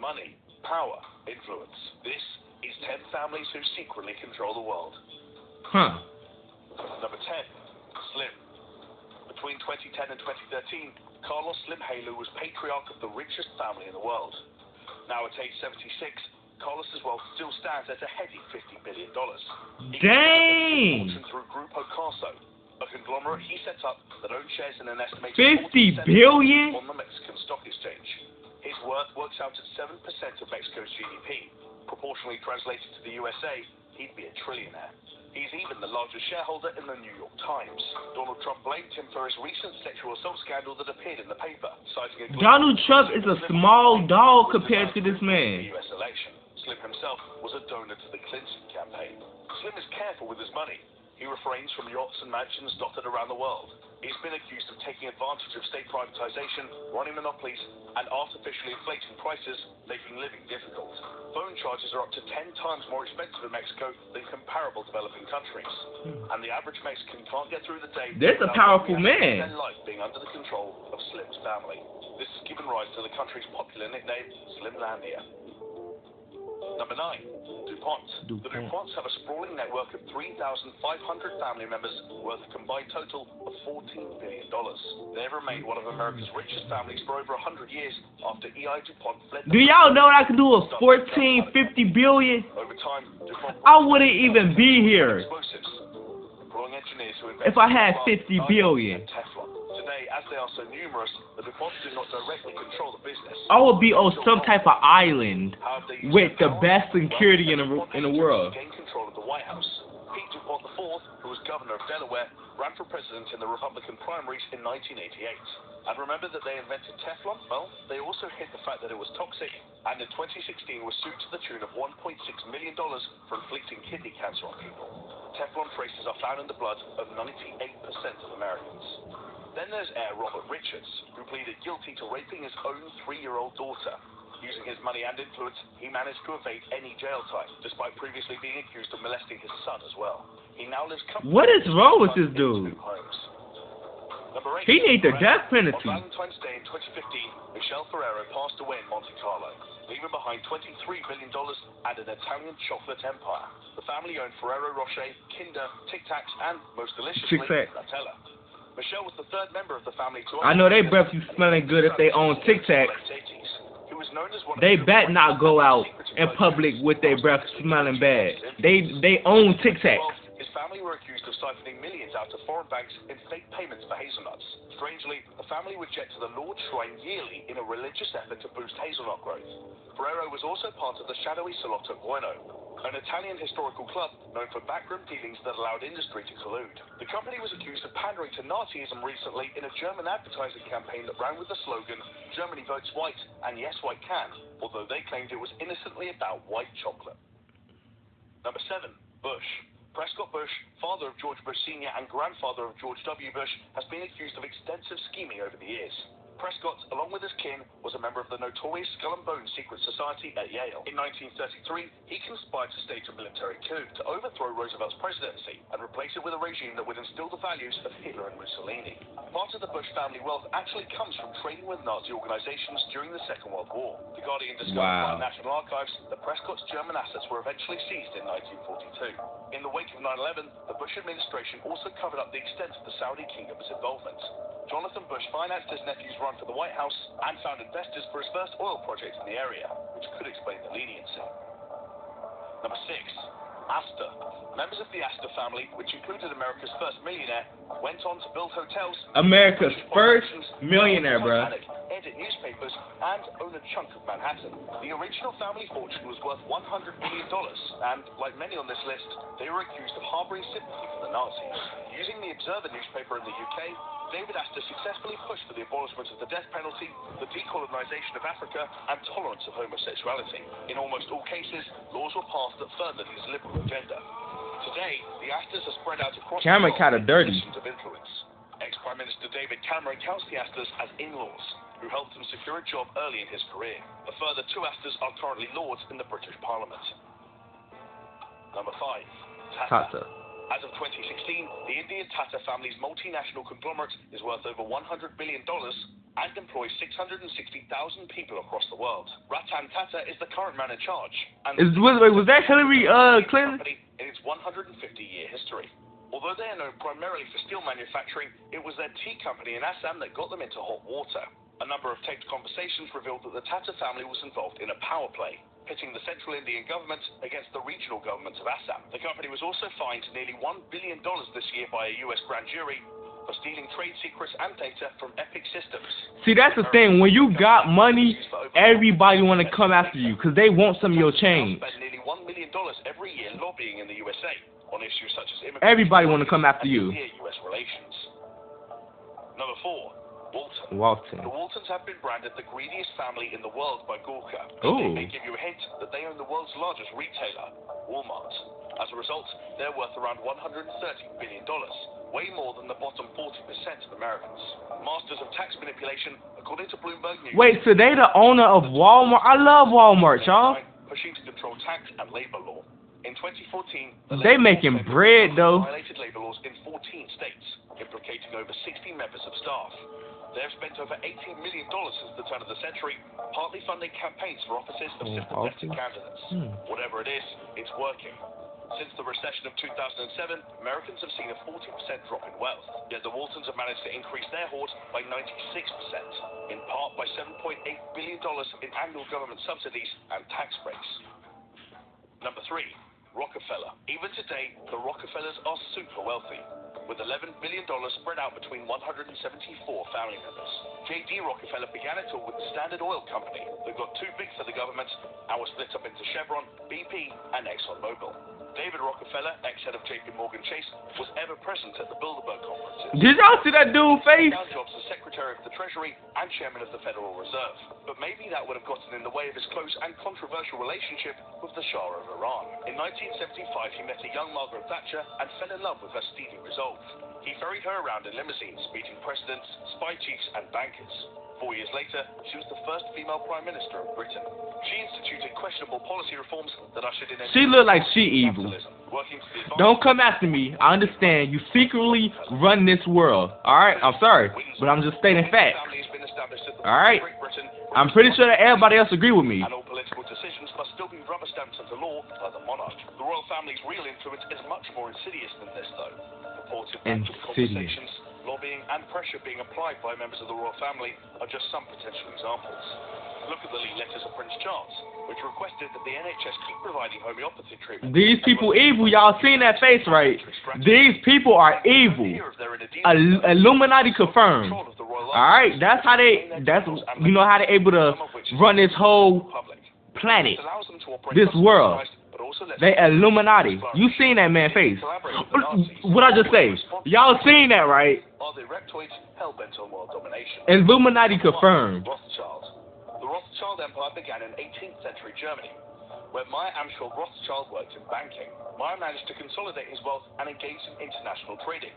Money, power, influence. This is 10 families who secretly control the world. Number 10, Slim. Between 2010 and 2013, Carlos Slim Halo was patriarch of the richest family in the world. Now at age 76, Carlos's wealth still stands at a heady $50 billion. Dang! Through Grupo Carso, a conglomerate he set up that owns shares in an estimated $50 billion on the Mexican stock exchange. His worth works out at 7% of Mexico's GDP. Proportionally translated to the USA, he'd be a trillionaire. He's even the largest shareholder in the New York Times. Donald Trump blamed him for his recent sexual assault scandal that appeared in the paper, citing a Donald Trump is a small dog compared to this man. The US election. Slim himself was a donor to the Clinton campaign. Slim is careful with his money. He refrains from yachts and mansions dotted around the world. He's been accused of taking advantage of state privatization, running monopolies, and artificially inflating prices, making living difficult. Phone charges are up to 10 times more expensive in Mexico than comparable developing countries. And the average Mexican can't get through the day That's a powerful man. Their life being under the control of Slim's family. This has given rise to the country's popular nickname, Slimlandia. Number 9, DuPont. The DuPonts have a sprawling network of 3,500 family members worth a combined total of $14 billion. They've remained one of America's richest families for over 100 years after E.I. DuPont fled. Do y'all know I could do a 14, 50 billion? Over time, DuPont I wouldn't even be here employing engineers who if I had 50 billion. Today, as they are so numerous, the DuPonts do not directly control the business. I would be on some type of island with the best security in the world. Gain control of the White House. Pete DuPont IV, who was governor of Delaware, ran for president in the Republican primaries in 1988. And remember that they invented Teflon? Well, they also hid the fact that it was toxic, and in 2016 was sued to the tune of $1.6 million for inflicting kidney cancer on people. Teflon traces are found in the blood of 98% of Americans. Then there's heir Robert Richards, who pleaded guilty to raping his own 3-year-old daughter. Using his money and influence, he managed to evade any jail time, despite previously being accused of molesting his son as well. He now lives comfortably. What is wrong with this dude? Number 8, he needs the death penalty. On Valentine's Day in 2015, Michelle Ferrero passed away in Monte Carlo, leaving behind $23 billion and an Italian chocolate empire. The family owned Ferrero Rocher, Kinder, Tic Tacs, and, most deliciously, Nutella. Michelle was the third member of the family to I know they breath you smelling good if they own Tic Tacs. They bet not go out in public with their breath smelling bad. They own Tic Tacs. His family were accused of siphoning millions out of foreign banks in fake payments for hazelnuts. Strangely, the family would jet to the Lord's shrine yearly in a religious effort to boost hazelnut growth. Ferrero was also part of the shadowy Salotto Bueno, an Italian historical club known for backroom dealings that allowed industry to collude. The company was accused of pandering to Nazism recently in a German advertising campaign that ran with the slogan, "Germany votes white, and yes, white can," although they claimed it was innocently about white chocolate. Number 7, Bush. Prescott Bush, father of George Bush Sr. and grandfather of George W. Bush, has been accused of extensive scheming over the years. Prescott, along with his kin, was a member of the notorious Skull and Bones secret society at Yale. In 1933, he conspired to stage a military coup to overthrow Roosevelt's presidency and replace it with a regime that would instill the values of Hitler and Mussolini. Part of the Bush family wealth actually comes from trading with Nazi organizations during the Second World War. The Guardian discovered by the National Archives that Prescott's German assets were eventually seized in 1942. In the wake of 9/11, the Bush administration also covered up the extent of the Saudi kingdom's involvement. Jonathan Bush financed his nephew's run for the White House and found investors for his first oil project in the area, which could explain the leniency. Number 6, Astor. Members of the Astor family, which included America's first millionaire, went on to build hotels, America's first millionaire, bro. Edit newspapers, and own a chunk of Manhattan. The original family fortune was worth $100 million, and, like many on this list, they were accused of harboring sympathy for the Nazis. Using the Observer newspaper in the UK, David Astor successfully pushed for the abolishment of the death penalty, the decolonization of Africa, and tolerance of homosexuality. In almost all cases, laws were passed that furthered his liberal agenda. Today, the Astors are spread out across Cameron kind of dirty. Of influence. Ex-Prime Minister David Cameron counts the Astors as in-laws, who helped him secure a job early in his career. A further 2 Astors are currently lords in the British Parliament. Number 5, Tata. As of 2016, the Indian Tata family's multinational conglomerate is worth over $100 billion and employs 660,000 people across the world. Ratan Tata is the current man in charge. And was that Hillary Clinton? In its 150-year history. Although they are known primarily for steel manufacturing, it was their tea company in Assam that got them into hot water. A number of taped conversations revealed that the Tata family was involved in a power play, pitting the central Indian government against the regional governments of Assam. The company was also fined nearly $1 billion this year by a US grand jury for stealing trade secrets and data from Epic Systems. See, that's the thing. When you got money, everybody want to come after you because they want some of your change. Spend nearly $1 million every year lobbying in the USA on issues such as immigration. Everybody want to come after you. US relations. Number 4. Walton. The Waltons have been branded the greediest family in the world by Gawker. Ooh. They give you a hint that they own the world's largest retailer, Walmart. As a result, they're worth around $130 billion, way more than the bottom 40% of Americans. Masters of tax manipulation, according to Bloomberg News. Wait, so they the owner of Walmart? I love Walmart, y'all. Pushing to control tax and labor law. In 2014, they making bread though. Violated labor laws in 14 states, implicating over 60 members of staff. They have spent over $18 million since the turn of the century, partly funding campaigns for offices of sympathetic candidates. Whatever it is, it's working. Since the recession of 2007, Americans have seen a 40% drop in wealth, yet the Waltons have managed to increase their hoard by 96%, in part by $7.8 billion in annual government subsidies and tax breaks. Number 3. Rockefeller. Even today, the Rockefellers are super wealthy, with $11 billion spread out between 174 family members. K.A.D. Rockefeller began it all with the Standard Oil Company that got too big for the government and was split up into Chevron, BP, and ExxonMobil. David Rockefeller, ex-head of J.P. Morgan Chase, was ever present at the Bilderberg conferences. Did y'all see that dude's face? Now jobs as Secretary of the Treasury and Chairman of the Federal Reserve. But maybe that would have gotten in the way of his close and controversial relationship with the Shah of Iran. In 1975, he met a young Margaret Thatcher and fell in love with her steely resolve. He ferried her around in limousines, meeting presidents, spy chiefs, and bankers. 4 years later, she was the first female Prime Minister of Britain. She instituted questionable policy reforms that ushered in... She look like she evil. Don't come after me. I understand you secretly run this world. Alright? I'm sorry, but I'm just stating facts. Alright? I'm pretty sure that everybody else agree with me. And all political decisions must still be rubber stamped into law by the monarch. The royal family's real influence is much more insidious than this, though. Purported conversations, lobbying, and pressure being applied by members of the royal family are just some potential examples. Look at the lead letters of Prince Charles, which requested that the NHS keep providing homeopathy treatment. These people evil, y'all seen that face, right? These people are evil. Illuminati confirmed. Alright, that's how they, you know how they're able to run this whole planet, this world. They Illuminati. You seen that man face. What I just say? Y'all seen that, right? Illuminati confirmed. The Rothschild Empire began in 18th century Germany, where Meyer Amschel Rothschild worked in banking. Meyer managed to consolidate his wealth and engage in international trading,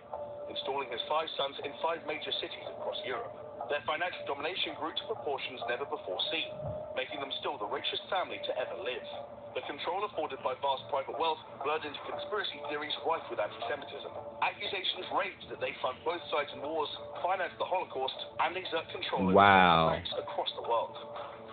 installing his 5 sons in 5 major cities across Europe. Their financial domination grew to proportions never before seen, making them still the richest family to ever live. The control afforded by vast private wealth blurred into conspiracy theories rife with anti-Semitism. Accusations raged that they fund both sides in wars, finance the Holocaust, and exert control over banks across the world.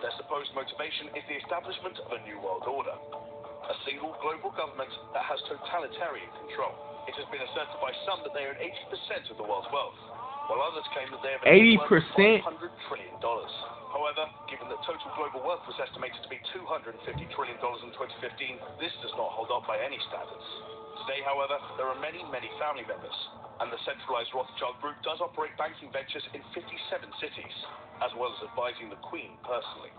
Their supposed motivation is the establishment of a new world order, a single global government that has totalitarian control. It has been asserted by some that they own 80% of the world's wealth, while others claim that they have 80%? $100 trillion. However, given that total global wealth was estimated to be $250 trillion in 2015, this does not hold up by any standards. Today, however, there are many, many family members, and the centralized Rothschild Group does operate banking ventures in 57 cities, as well as advising the Queen personally.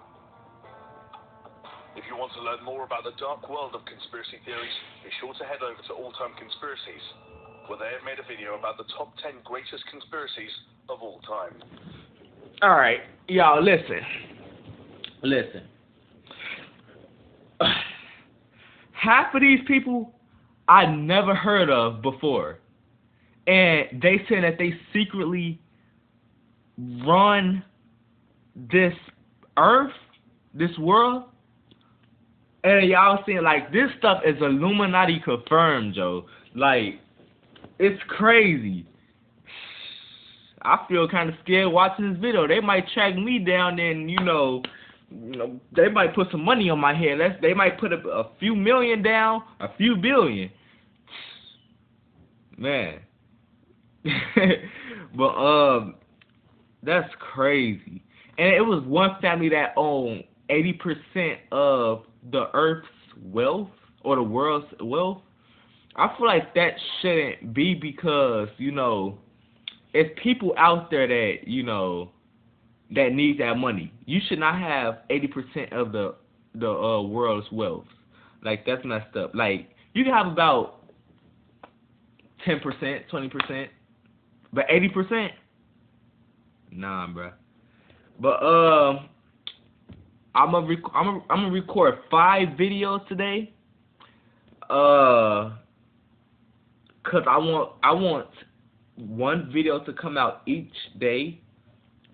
If you want to learn more about the dark world of conspiracy theories, be sure to head over to All Time Conspiracies, where they have made a video about the top 10 greatest conspiracies of all time. Alright, y'all, listen. Half of these people I never heard of before. And they say that they secretly run this earth, this world. And y'all saying, like, this stuff is Illuminati confirmed, Joe. Like, it's crazy. I feel kind of scared watching this video. They might track me down and, they might put some money on my head. They might put a few million down, a few billion. Man. But, that's crazy. And it was one family that owned 80% of the Earth's wealth, or the world's wealth. I feel like that shouldn't be, because, it's people out there that, that need that money. You should not have 80% of the world's wealth. Like, that's messed up. Like, you can have about 10%, 20%, but 80%? Nah, bruh. But I'm gonna record 5 videos today. Cause I want one video to come out each day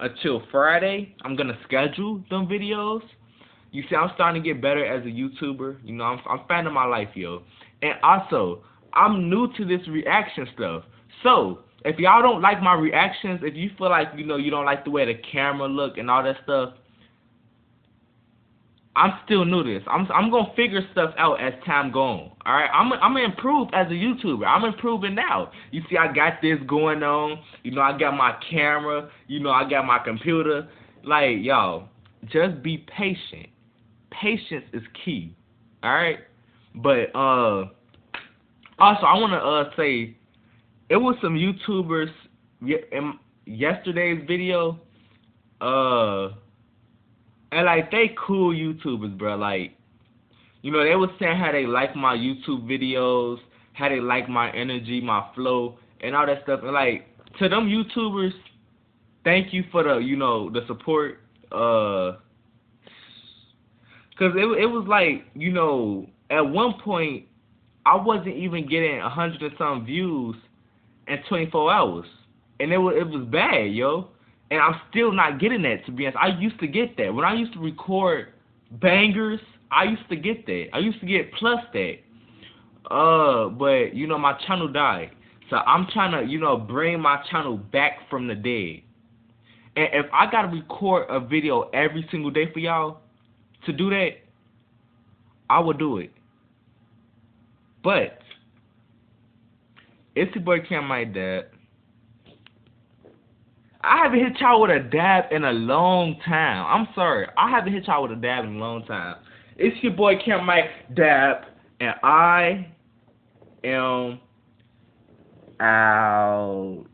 until Friday. I'm gonna schedule them videos. You see, I'm starting to get better as a YouTuber. I'm finding my life, yo. And also, I'm new to this reaction stuff. So, if y'all don't like my reactions, if you feel like, you don't like the way the camera look and all that stuff, I'm still new to this. I'm gonna figure stuff out as time goes on. Alright? I'm gonna improve as a YouTuber. I'm improving now. You see, I got this going on. I got my camera. I got my computer. Like, y'all, just be patient. Patience is key. Alright? But also, I wanna say, it was some YouTubers in yesterday's video, and like, they cool YouTubers, bro. Like, they was saying how they like my YouTube videos, how they like my energy, my flow, and all that stuff. And like, to them YouTubers, thank you for the, the support. Cause it was like, at one point, I wasn't even getting 100 and some views in 24 hours, and it was bad, yo. And I'm still not getting that, to be honest. I used to get that. When I used to record bangers, I used to get that. I used to get plus that. But, my channel died. So I'm trying to, bring my channel back from the dead. And if I gotta record a video every single day for y'all to do that, I will do it. But it's your boy K.A.D, Dad. I haven't hit y'all with a dab in a long time. I'm sorry. I haven't hit y'all with a dab in a long time. It's your boy K.A.D Dab, and I am out.